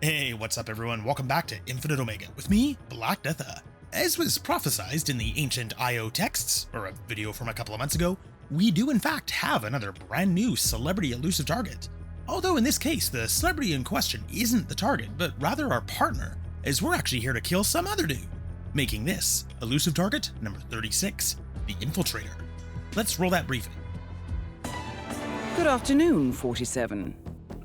Hey, what's up everyone? Welcome back to InfiniteOmega with me, Black Deatha. As was prophesized in the ancient IO texts, or a video from a couple of months ago, we do in fact have another brand new celebrity elusive target. Although in this case, the celebrity in question isn't the target, but rather our partner, as we're actually here to kill some other dude, making this elusive target number 36, the Infiltrator. Let's roll that briefing. Good afternoon, 47.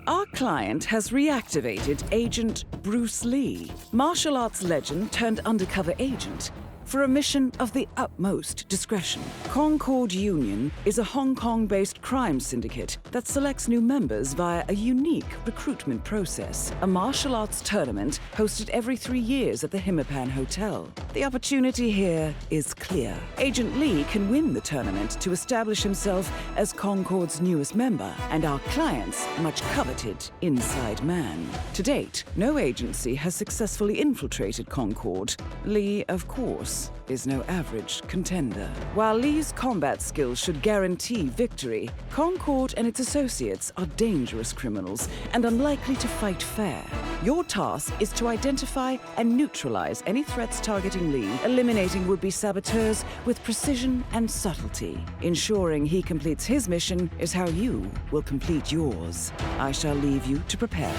Our client has reactivated Agent Bruce Lee, martial arts legend turned undercover agent, for a mission of the utmost discretion. Concord Union is a Hong Kong-based crime syndicate that selects new members via a unique recruitment process, a martial arts tournament hosted every 3 years at the Hitman Hotel. The opportunity here is clear. Agent Lee can win the tournament to establish himself as Concord's newest member and our client's much coveted inside man. To date, no agency has successfully infiltrated Concord. Lee, of course, is no average contender. While Lee's combat skills should guarantee victory, Concord and its associates are dangerous criminals and unlikely to fight fair. Your task is to identify and neutralize any threats targeting Lee, eliminating would-be saboteurs with precision and subtlety. Ensuring he completes his mission is how you will complete yours. I shall leave you to prepare.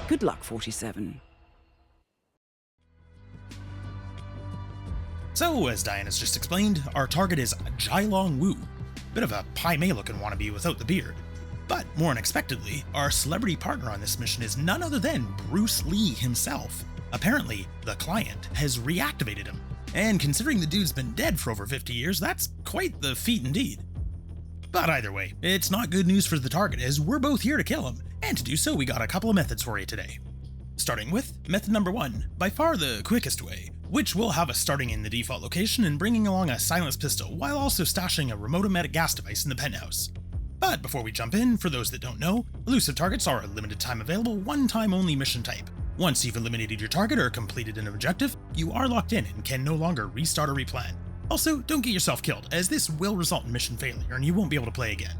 Good luck, 47. So, as Diana's just explained, our target is Jailong Wu, bit of a Pai Mei looking wannabe without the beard. But more unexpectedly, our celebrity partner on this mission is none other than Bruce Lee himself. Apparently, the client has reactivated him, and considering the dude's been dead for over 50 years, that's quite the feat indeed. But either way, it's not good news for the target as we're both here to kill him, and to do so we got a couple of methods for you today. Starting with method number 1, by far the quickest way, which will have us starting in the default location and bringing along a silenced pistol while also stashing a InfiniteOmega gas device in the penthouse. But before we jump in, for those that don't know, elusive targets are a limited time available, one-time only mission type. Once you've eliminated your target or completed an objective, you are locked in and can no longer restart or replan. Also, don't get yourself killed, as this will result in mission failure and you won't be able to play again.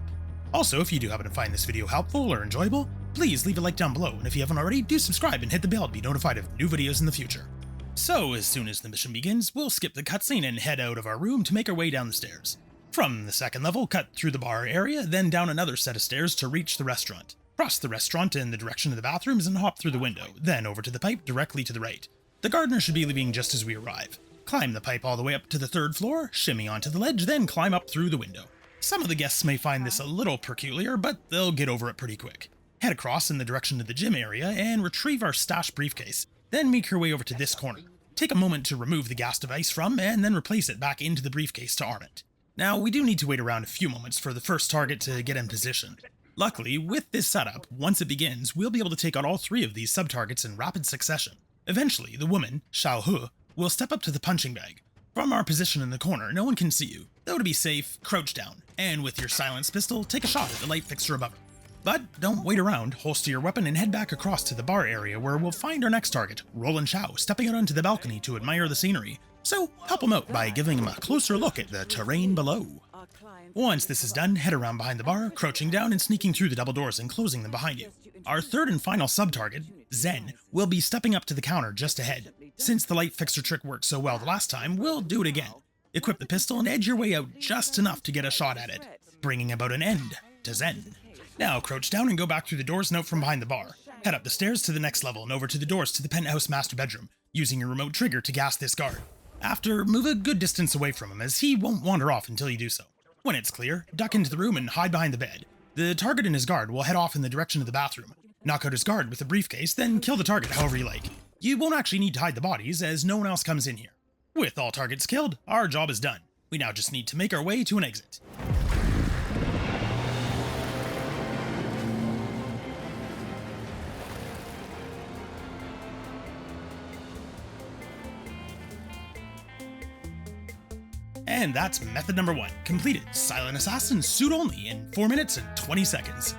Also, if you do happen to find this video helpful or enjoyable, please leave a like down below, and if you haven't already, do subscribe and hit the bell to be notified of new videos in the future. So, as soon as the mission begins, we'll skip the cutscene and head out of our room to make our way down the stairs. From the second level, cut through the bar area, then down another set of stairs to reach the restaurant. Cross the restaurant in the direction of the bathrooms and hop through the window, then over to the pipe directly to the right. The gardener should be leaving just as we arrive. Climb the pipe all the way up to the 3rd floor, shimmy onto the ledge, then climb up through the window. Some of the guests may find this a little peculiar, but they'll get over it pretty quick. Head across in the direction of the gym area and retrieve our stash briefcase, then make your way over to this corner. Take a moment to remove the gas device from and then replace it back into the briefcase to arm it. Now, we do need to wait around a few moments for the first target to get in position. Luckily, with this setup, once it begins, we'll be able to take out all 3 of these sub-targets in rapid succession. Eventually, the woman, Xiao He, will step up to the punching bag. From our position in the corner, no one can see you, though to be safe, crouch down, and with your silenced pistol, take a shot at the light fixture above her. But don't wait around, holster your weapon and head back across to the bar area where we'll find our next target, Roland Chow, stepping out onto the balcony to admire the scenery. So help him out by giving him a closer look at the terrain below. Once this is done, head around behind the bar, crouching down and sneaking through the double doors and closing them behind you. Our 3rd and final sub-target, Zen, will be stepping up to the counter just ahead. Since the light fixture trick worked so well the last time, we'll do it again. Equip the pistol and edge your way out just enough to get a shot at it, bringing about an end to Zen. Now crouch down and go back through the doors and out from behind the bar. Head up the stairs to the next level and over to the doors to the penthouse master bedroom, using your remote trigger to gas this guard. After, move a good distance away from him as he won't wander off until you do so. When it's clear, duck into the room and hide behind the bed. The target and his guard will head off in the direction of the bathroom. Knock out his guard with a briefcase, then kill the target however you like. You won't actually need to hide the bodies as no one else comes in here. With all targets killed, our job is done. We now just need to make our way to an exit. And that's method number 1, completed. Silent Assassin suit only in 4 minutes and 20 seconds.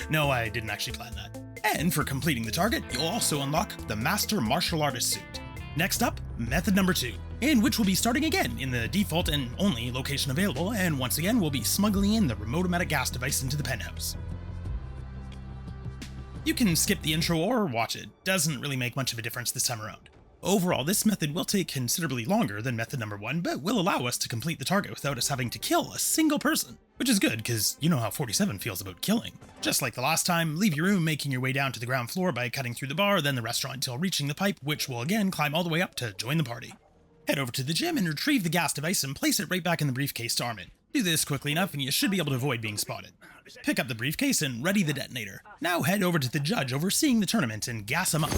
No, I didn't actually plan that. And for completing the target, you'll also unlock the Master Martial Artist suit. Next up, method number 2, in which we'll be starting again in the default and only location available, and once again we'll be smuggling in the InfiniteOmega gas device into the penthouse. You can skip the intro or watch it, doesn't really make much of a difference this time around. Overall, this method will take considerably longer than method number 1, but will allow us to complete the target without us having to kill a single person. Which is good, because you know how 47 feels about killing. Just like the last time, leave your room making your way down to the ground floor by cutting through the bar, then the restaurant until reaching the pipe, which will again climb all the way up to join the party. Head over to the gym and retrieve the gas device and place it right back in the briefcase to arm it. Do this quickly enough and you should be able to avoid being spotted. Pick up the briefcase and ready the detonator. Now head over to the judge overseeing the tournament and gas him up.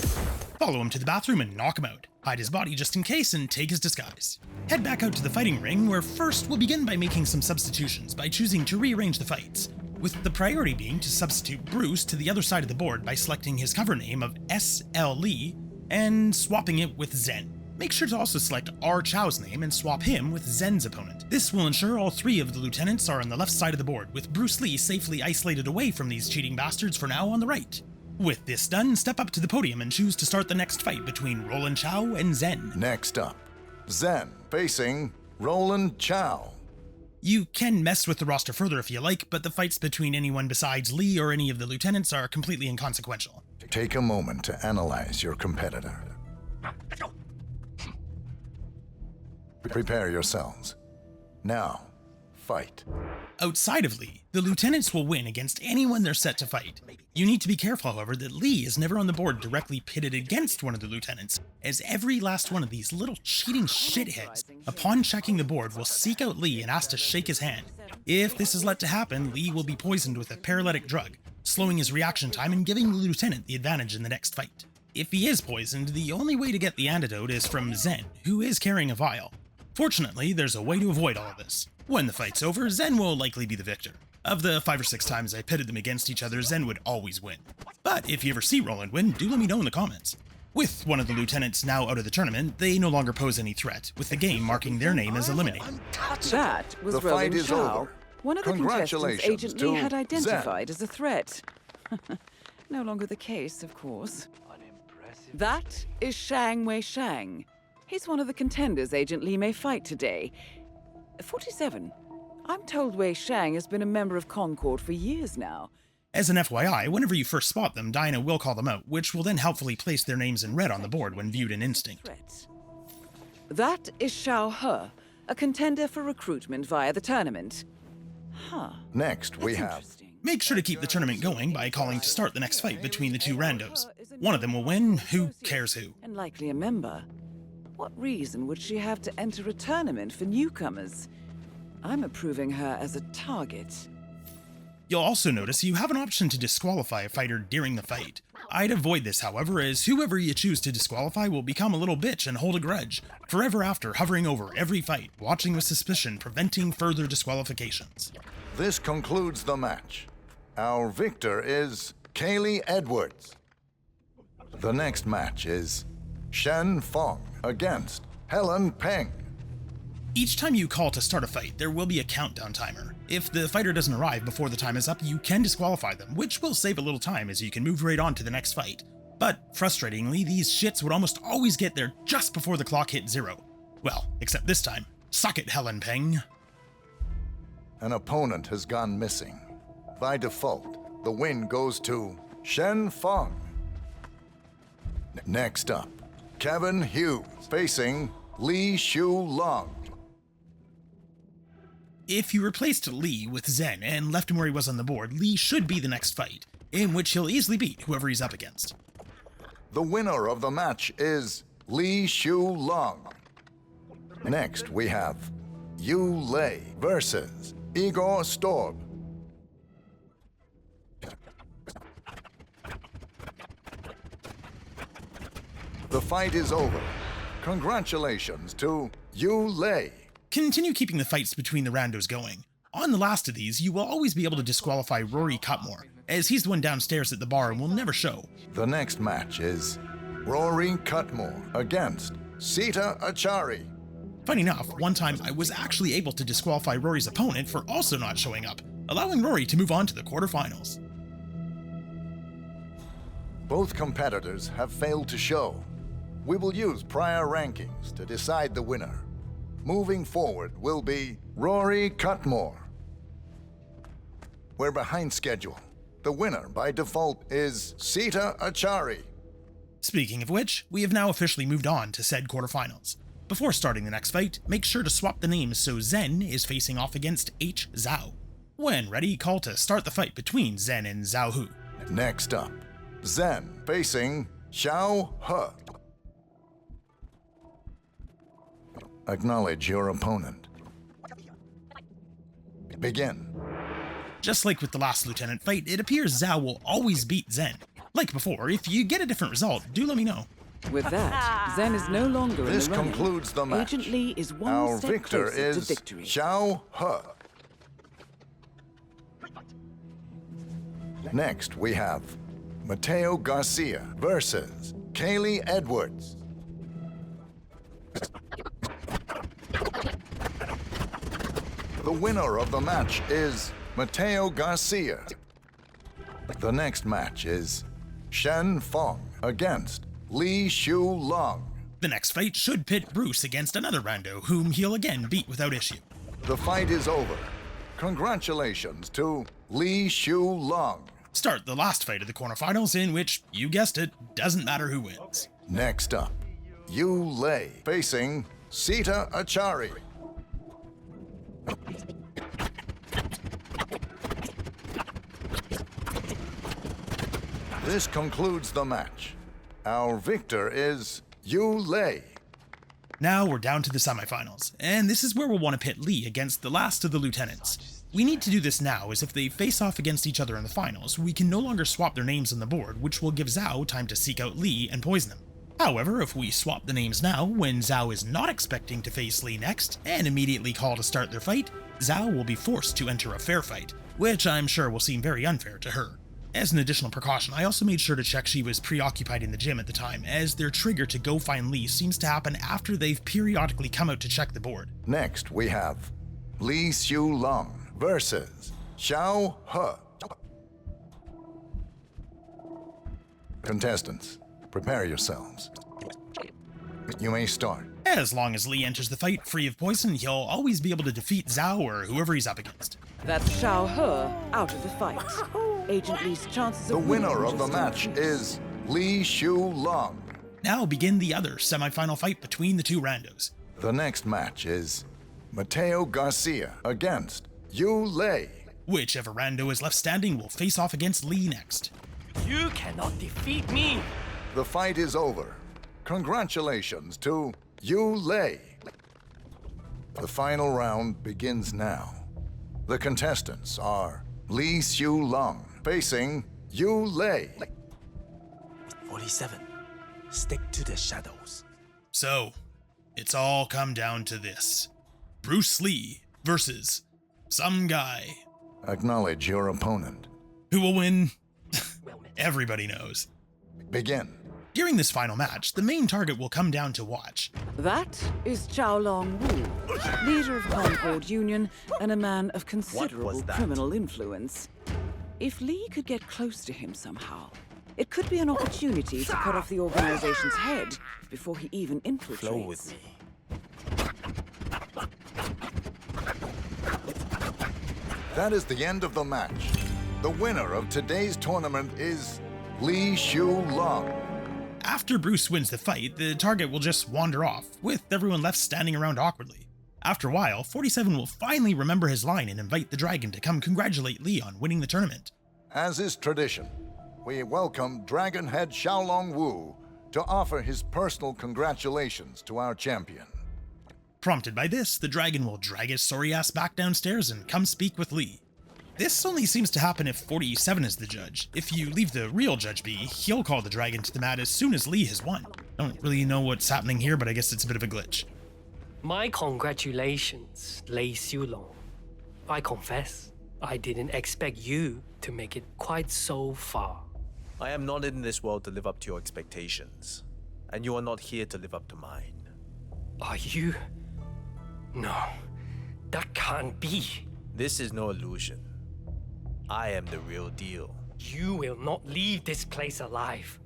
Follow him to the bathroom and knock him out. Hide his body just in case and take his disguise. Head back out to the fighting ring, where first we'll begin by making some substitutions by choosing to rearrange the fights, with the priority being to substitute Bruce to the other side of the board by selecting his cover name of S.L. Lee and swapping it with Zen. Make sure to also select R. Chow's name and swap him with Zen's opponent. This will ensure all 3 of the lieutenants are on the left side of the board, with Bruce Lee safely isolated away from these cheating bastards for now on the right. With this done, step up to the podium and choose to start the next fight between Roland Chow and Zen. Next up, Zen facing Roland Chow. You can mess with the roster further if you like, but the fights between anyone besides Lee or any of the lieutenants are completely inconsequential. Take a moment to analyze your competitor. Prepare yourselves. Now, fight. Outside of Lee, the lieutenants will win against anyone they're set to fight. You need to be careful, however, that Lee is never on the board directly pitted against one of the lieutenants, as every last one of these little cheating shitheads, upon checking the board, will seek out Lee and ask to shake his hand. If this is let to happen, Lee will be poisoned with a paralytic drug, slowing his reaction time and giving the lieutenant the advantage in the next fight. If he is poisoned, the only way to get the antidote is from Zen, who is carrying a vial. Fortunately, there's a way to avoid all of this. When the fight's over, Zen will likely be the victor. Of the 5 or 6 times I pitted them against each other, Zen would always win. But if you ever see Roland win, do let me know in the comments. With one of the lieutenants now out of the tournament, they no longer pose any threat, with the game marking their name as eliminated. That was The fight is Chow, over. one of the contestants Congratulations Agent Lee to had identified as a threat. No longer the case, of course. That is Shang Wei Shang. He's one of the contenders Agent Lee may fight today. 47. I'm told Wei Shang has been a member of Concord for years now. As an FYI, whenever you first spot them, Dinah will call them out, which will then helpfully place their names in red on the board when viewed in Instinct. Threat. That is Xiao He, a contender for recruitment via the tournament. Huh. Next, we That's have interesting. Make sure to keep the tournament going by calling to start the next fight between the 2 randos. One of them will win, who cares who. And likely a member. What reason would she have to enter a tournament for newcomers? I'm approving her as a target. You'll also notice you have an option to disqualify a fighter during the fight. I'd avoid this, however, as whoever you choose to disqualify will become a little bitch and hold a grudge, forever after hovering over every fight, watching with suspicion, preventing further disqualifications. This concludes the match. Our victor is Kaylee Edwards. The next match is Shen Fong against Helen Peng. Each time you call to start a fight, there will be a countdown timer. If the fighter doesn't arrive before the time is up, you can disqualify them, which will save a little time as you can move right on to the next fight. But, frustratingly, these shits would almost always get there just before the clock hit 0. Well, except this time. Suck it, Helen Peng. An opponent has gone missing. By default, the win goes to Shen Fong. Next up, Kevin Hughes facing Lee Shu Long. If you replaced Lee with Zen and left him where he was on the board, Lee should be the next fight, in which he'll easily beat whoever he's up against. The winner of the match is Lee Shu Long. Next, we have Yu Lei versus Igor Storb. The fight is over. Congratulations to Yu Lei. Continue keeping the fights between the randos going. On the last of these, you will always be able to disqualify Rory Cutmore, as he's the one downstairs at the bar and will never show. The next match is Rory Cutmore against Sita Achari. Funny enough, one time I was actually able to disqualify Rory's opponent for also not showing up, allowing Rory to move on to the quarterfinals. Both competitors have failed to show. We will use prior rankings to decide the winner. Moving forward will be Rory Cutmore. We're behind schedule. The winner by default is Sita Achari. Speaking of which, we have now officially moved on to said quarterfinals. Before starting the next fight, make sure to swap the names so Zen is facing off against H. Zhao. When ready, call to start the fight between Zen and Zhao Hu. Next up, Zen facing Xiao He. Acknowledge your opponent. Begin. Just like with the last Lieutenant fight, it appears Zhao will always beat Zen. Like before, if you get a different result, do let me know. With that, Zen is no longer This in the running. concludes the match. Agent Lee is one Our step victor closer is to victory. Xiao He. Next, we have Mateo Garcia versus Kaylee Edwards. The winner of the match is Mateo Garcia. The next match is Shen Fong against Li Shu Long. The next fight should pit Bruce against another rando, whom he'll again beat without issue. The fight is over. Congratulations to Li Shu Long. Start the last fight of the quarterfinals, in which, you guessed it, doesn't matter who wins. Next up, Yu Lei facing Sita Achari. This concludes the match. Our victor is Yu Lei. Now we're down to the semifinals, and this is where we'll want to pit Lee against the last of the lieutenants. We need to do this now, as if they face off against each other in the finals, we can no longer swap their names on the board, which will give Zhao time to seek out Lee and poison him. However, if we swap the names now, when Zhao is not expecting to face Lee next, and immediately call to start their fight, Zhao will be forced to enter a fair fight, which I'm sure will seem very unfair to her. As an additional precaution, I also made sure to check she was preoccupied in the gym at the time, as their trigger to go find Lee seems to happen after they've periodically come out to check the board. Next, we have Li Shu Long versus Xiao He. Contestants, prepare yourselves. You may start. As long as Lee enters the fight free of poison, he'll always be able to defeat Zhao or whoever he's up against. That's Xiao He out of the fight. Agent Lee's chances The of winner winning of the just match increase. is Li Shu Long. Now begin the other semifinal fight between the two randos. The next match is Mateo Garcia against Yu Lei. Whichever rando is left standing will face off against Lee next. You cannot defeat me! The fight is over. Congratulations to Yu Lei. The final round begins now. The contestants are Li Shu Long facing Yu Lei. 47. Stick to the shadows. So, it's all come down to this. Bruce Lee versus some guy. Acknowledge your opponent. Who will win? Everybody knows. Begin. During this final match, the main target will come down to watch. That is Chao Long Wu, leader of Concord Union and a man of considerable that? criminal influence. If Lee could get close to him somehow, it could be an opportunity to cut off the organization's head before he even infiltrates. Flow with me. That is the end of the match. The winner of today's tournament is Li Shu Long. After Bruce wins the fight, the target will just wander off, with everyone left standing around awkwardly. After a while, 47 will finally remember his line and invite the dragon to come congratulate Lee on winning the tournament. As is tradition, we welcome Dragon Head Xiaolong Wu to offer his personal congratulations to our champion. Prompted by this, the dragon will drag his sorry ass back downstairs and come speak with Lee. This only seems to happen if 47 is the judge. If you leave the real judge be, he'll call the dragon to the mat as soon as Lee has won. Don't really know what's happening here, but I guess it's a bit of a glitch. My congratulations, Lei Xiulong. I confess, I didn't expect you to make it quite so far. I am not in this world to live up to your expectations, and you are not here to live up to mine. Are you? No, that can't be. This is no illusion. I am the real deal. You will not leave this place alive.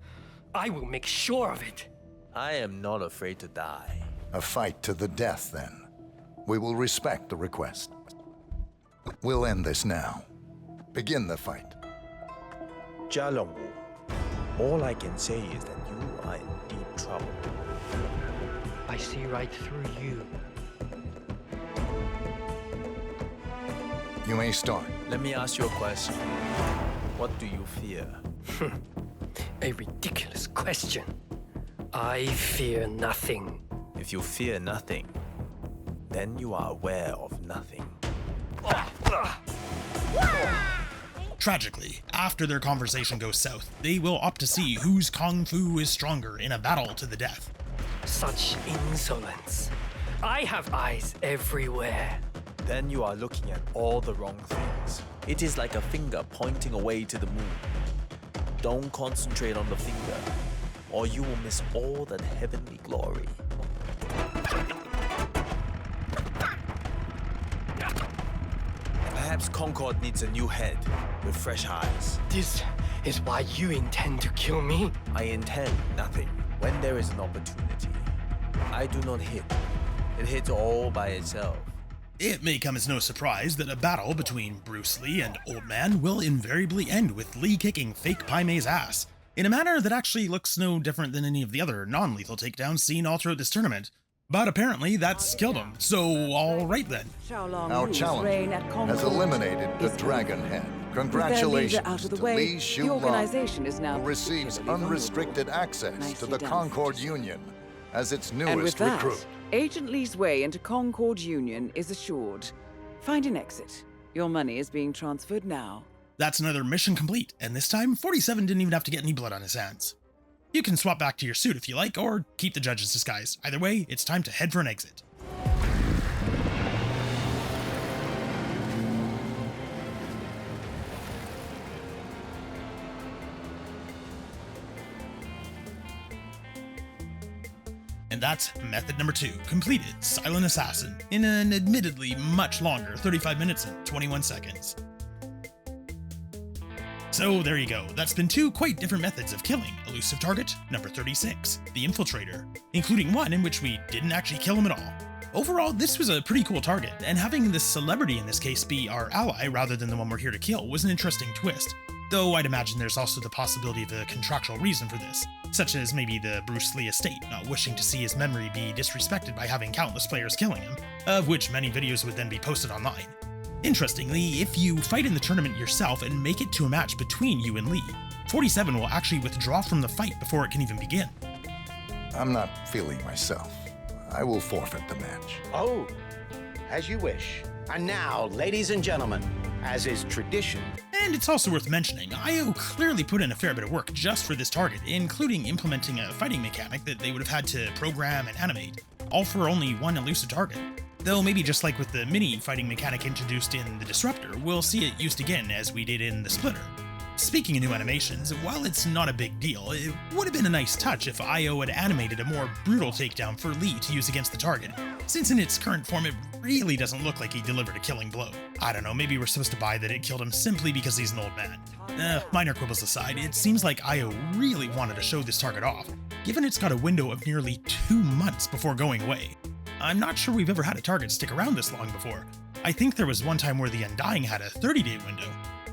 I will make sure of it. I am not afraid to die. A fight to the death, then. We will respect the request. We'll end this now. Begin the fight. Jialongwu, all I can say is that you are in deep trouble. I see right through you. You may start. Let me ask you a question. What do you fear? A ridiculous question. I fear nothing. If you fear nothing, then you are aware of nothing. Tragically, after their conversation goes south, they will opt to see whose kung fu is stronger in a battle to the death. Such insolence. I have eyes everywhere. Then you are looking at all the wrong things. It is like a finger pointing away to the moon. Don't concentrate on the finger, or you will miss all that heavenly glory. Perhaps Concord needs a new head, with fresh eyes. This is why you intend to kill me? I intend nothing. When there is an opportunity, I do not hit. It hits all by itself. It may come as no surprise that a battle between Bruce Lee and Old Man will invariably end with Lee kicking fake Pai Mei's ass, in a manner that actually looks no different than any of the other non-lethal takedowns seen all throughout this tournament. But apparently that's killed him, so alright then. Our challenger has eliminated the Dragon Head. Congratulations out of the to way, Li the Xiulong, organization is now who receives particularly unrestricted access Nicely to the done, Concord 47. Union as its And with newest that, recruit. Agent Lee's way into Concord Union is assured. Find an exit. Your money is being transferred now. That's another mission complete, and this time 47 didn't even have to get any blood on his hands. You can swap back to your suit if you like, or keep the judge's disguise. Either way, it's time to head for an exit. And that's method number 2, completed, Silent Assassin, in an admittedly much longer 35 minutes and 21 seconds. So there you go, that's been 2 quite different methods of killing Elusive Target, number 36, the Infiltrator, including one in which we didn't actually kill him at all. Overall, this was a pretty cool target, and having this celebrity in this case be our ally rather than the one we're here to kill was an interesting twist. Though I'd imagine there's also the possibility of a contractual reason for this, such as maybe the Bruce Lee estate not wishing to see his memory be disrespected by having countless players killing him, of which many videos would then be posted online. Interestingly, if you fight in the tournament yourself and make it to a match between you and Lee, 47 will actually withdraw from the fight before it can even begin. I'm not feeling myself. I will forfeit the match. Oh, as you wish. And now, ladies and gentlemen, as is tradition, And it's also worth mentioning, IO clearly put in a fair bit of work just for this target, including implementing a fighting mechanic that they would have had to program and animate, all for only one elusive target. Though maybe just like with the mini fighting mechanic introduced in the Disruptor, we'll see it used again as we did in the Splitter. Speaking of new animations, while it's not a big deal, it would have been a nice touch if IO had animated a more brutal takedown for Lee to use against the target, since in its current form it really doesn't look like he delivered a killing blow. I don't know, maybe we're supposed to buy that it killed him simply because he's an old man. Minor quibbles aside, it seems like IO really wanted to show this target off, given it's got a window of nearly 2 months before going away. I'm not sure we've ever had a target stick around this long before. I think there was one time where the Undying had a 30-day window.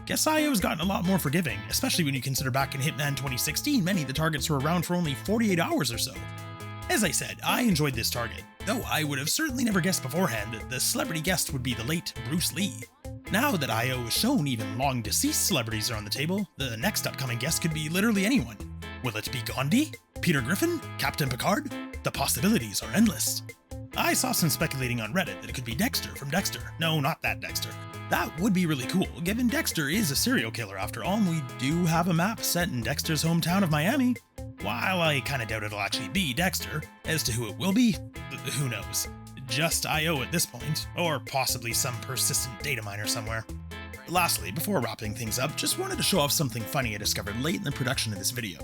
Guess IO's gotten a lot more forgiving, especially when you consider back in Hitman 2016 many of the targets were around for only 48 hours or so. As I said, I enjoyed this target, though I would have certainly never guessed beforehand that the celebrity guest would be the late Bruce Lee. Now that IO has shown even long-deceased celebrities are on the table, the next upcoming guest could be literally anyone. Will it be Gandhi? Peter Griffin? Captain Picard? The possibilities are endless. I saw some speculating on Reddit that it could be Dexter from Dexter. No, not that Dexter. That would be really cool, given Dexter is a serial killer after all, and we do have a map set in Dexter's hometown of Miami. While I kinda doubt it'll actually be Dexter, as to who it will be, who knows. Just IO at this point, or possibly some persistent data miner somewhere. Lastly, before wrapping things up, just wanted to show off something funny I discovered late in the production of this video.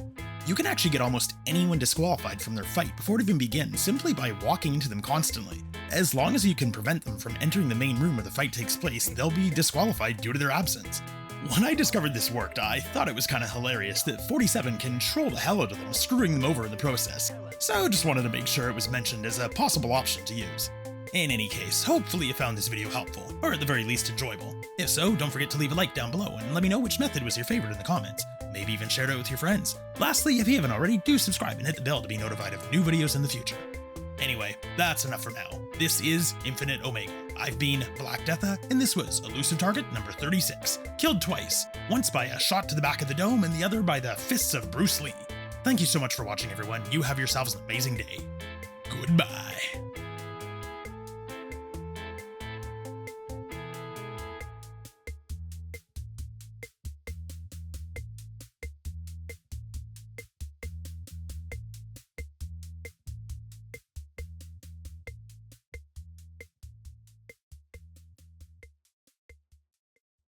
You can actually get almost anyone disqualified from their fight before it even begins simply by walking into them constantly. As long as you can prevent them from entering the main room where the fight takes place, they'll be disqualified due to their absence. When I discovered this worked, I thought it was kinda hilarious that 47 can troll the hell out of them, screwing them over in the process. So just wanted to make sure it was mentioned as a possible option to use. In any case, hopefully you found this video helpful, or at the very least enjoyable. If so, don't forget to leave a like down below and let me know which method was your favorite in the comments. Maybe even share it out with your friends. Lastly, if you haven't already, do subscribe and hit the bell to be notified of new videos in the future. Anyway, that's enough for now. This is Infinite Omega. I've been Black Deatha, and this was Elusive Target number 36. Killed twice, once by a shot to the back of the dome and the other by the fists of Bruce Lee. Thank you so much for watching, everyone. You have yourselves an amazing day. Goodbye.